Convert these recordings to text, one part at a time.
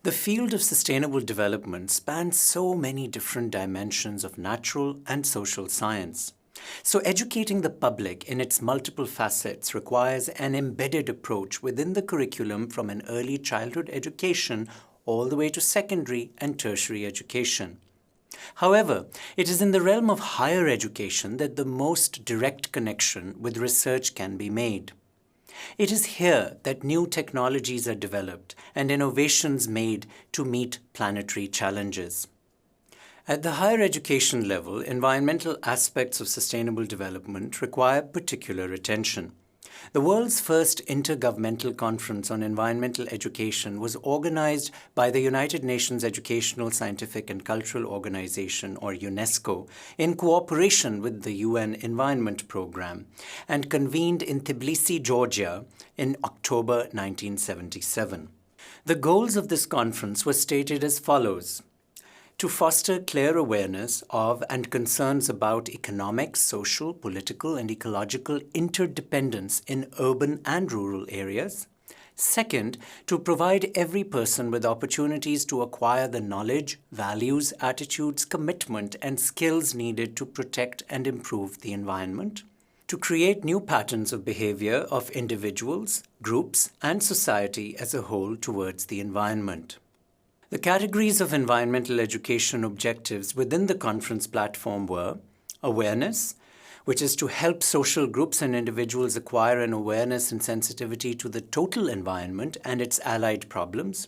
The field of sustainable development spans so many different dimensions of natural and social science. So educating the public in its multiple facets requires an embedded approach within the curriculum from an early childhood education all the way to secondary and tertiary education. However, it is in the realm of higher education that the most direct connection with research can be made. It is here that new technologies are developed and innovations made to meet planetary challenges. At the higher education level, environmental aspects of sustainable development require particular attention. The world's first intergovernmental conference on environmental education was organized by the United Nations Educational, Scientific and Cultural Organization, or UNESCO, in cooperation with the UN Environment Programme, and convened in Tbilisi, Georgia, in October 1977. The goals of this conference were stated as follows: to foster clear awareness of and concerns about economic, social, political, and ecological interdependence in urban and rural areas. Second, to provide every person with opportunities to acquire the knowledge, values, attitudes, commitment, and skills needed to protect and improve the environment. To create new patterns of behavior of individuals, groups, and society as a whole towards the environment. The categories of environmental education objectives within the conference platform were awareness, which is to help social groups and individuals acquire an awareness and sensitivity to the total environment and its allied problems.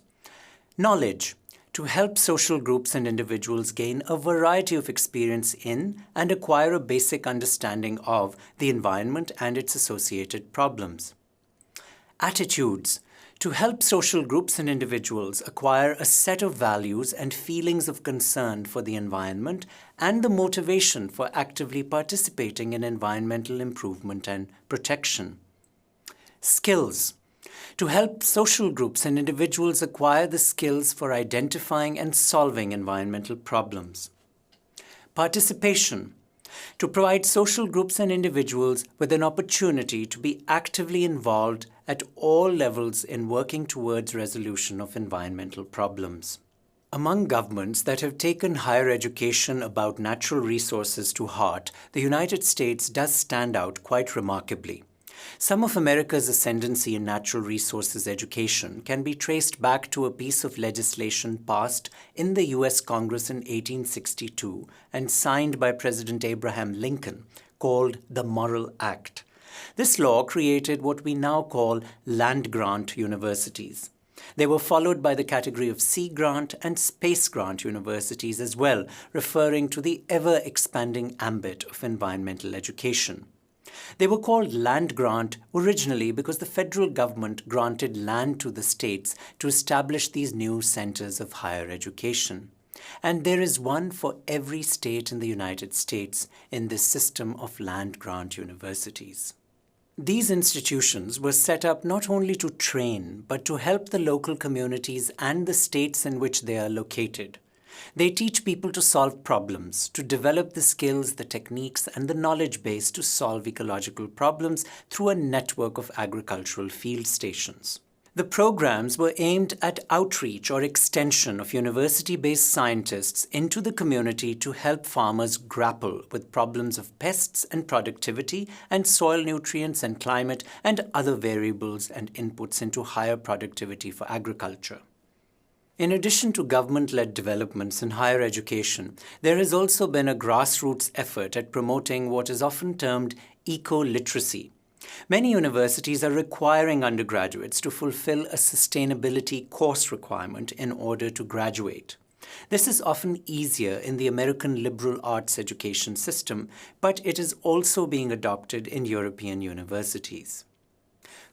Knowledge, to help social groups and individuals gain a variety of experience in and acquire a basic understanding of the environment and its associated problems. Attitudes, to help social groups and individuals acquire a set of values and feelings of concern for the environment and the motivation for actively participating in environmental improvement and protection. Skills, to help social groups and individuals acquire the skills for identifying and solving environmental problems. Participation, to provide social groups and individuals with an opportunity to be actively involved at all levels in working towards resolution of environmental problems. Among governments that have taken higher education about natural resources to heart, the United States does stand out quite remarkably. Some of America's ascendancy in natural resources education can be traced back to a piece of legislation passed in the U.S. Congress in 1862 and signed by President Abraham Lincoln, called the Morrill Act. This law created what we now call land-grant universities. They were followed by the category of sea grant and space grant universities as well, referring to the ever-expanding ambit of environmental education. They were called land grant originally because the federal government granted land to the states to establish these new centers of higher education. And there is one for every state in the United States in this system of land grant universities. These institutions were set up not only to train, but to help the local communities and the states in which they are located. They teach people to solve problems, to develop the skills, the techniques, and the knowledge base to solve ecological problems through a network of agricultural field stations. The programs were aimed at outreach or extension of university-based scientists into the community to help farmers grapple with problems of pests and productivity and soil nutrients and climate and other variables and inputs into higher productivity for agriculture. In addition to government-led developments in higher education, there has also been a grassroots effort at promoting what is often termed eco-literacy. Many universities are requiring undergraduates to fulfill a sustainability course requirement in order to graduate. This is often easier in the American liberal arts education system, but it is also being adopted in European universities.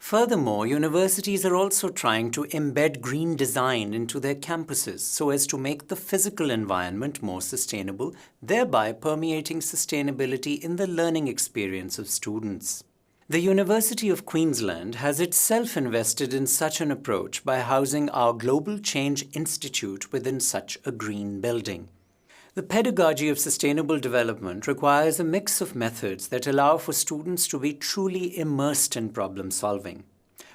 Furthermore, universities are also trying to embed green design into their campuses so as to make the physical environment more sustainable, thereby permeating sustainability in the learning experience of students. The University of Queensland has itself invested in such an approach by housing our Global Change Institute within such a green building. The pedagogy of sustainable development requires a mix of methods that allow for students to be truly immersed in problem solving.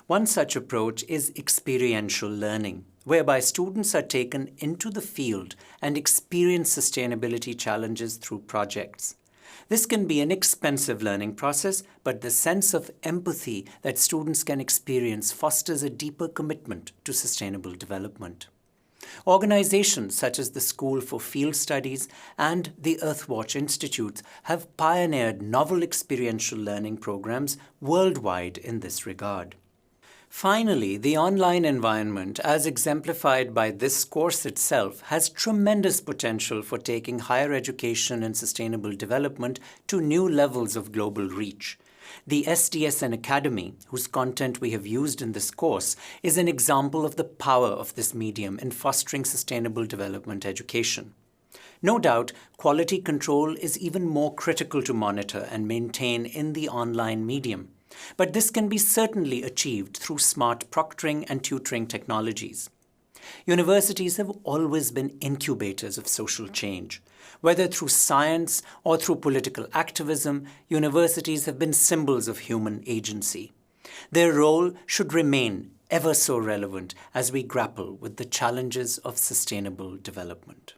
One such approach is experiential learning, whereby students are taken into the field and experience sustainability challenges through projects. This can be an expensive learning process, but the sense of empathy that students can experience fosters a deeper commitment to sustainable development. Organizations such as the School for Field Studies and the Earthwatch Institute have pioneered novel experiential learning programs worldwide in this regard. Finally, the online environment, as exemplified by this course itself, has tremendous potential for taking higher education and sustainable development to new levels of global reach. The SDSN Academy, whose content we have used in this course, is an example of the power of this medium in fostering sustainable development education. No doubt, quality control is even more critical to monitor and maintain in the online medium. But this can be certainly achieved through smart proctoring and tutoring technologies. Universities have always been incubators of social change. Whether through science or through political activism, universities have been symbols of human agency. Their role should remain ever so relevant as we grapple with the challenges of sustainable development.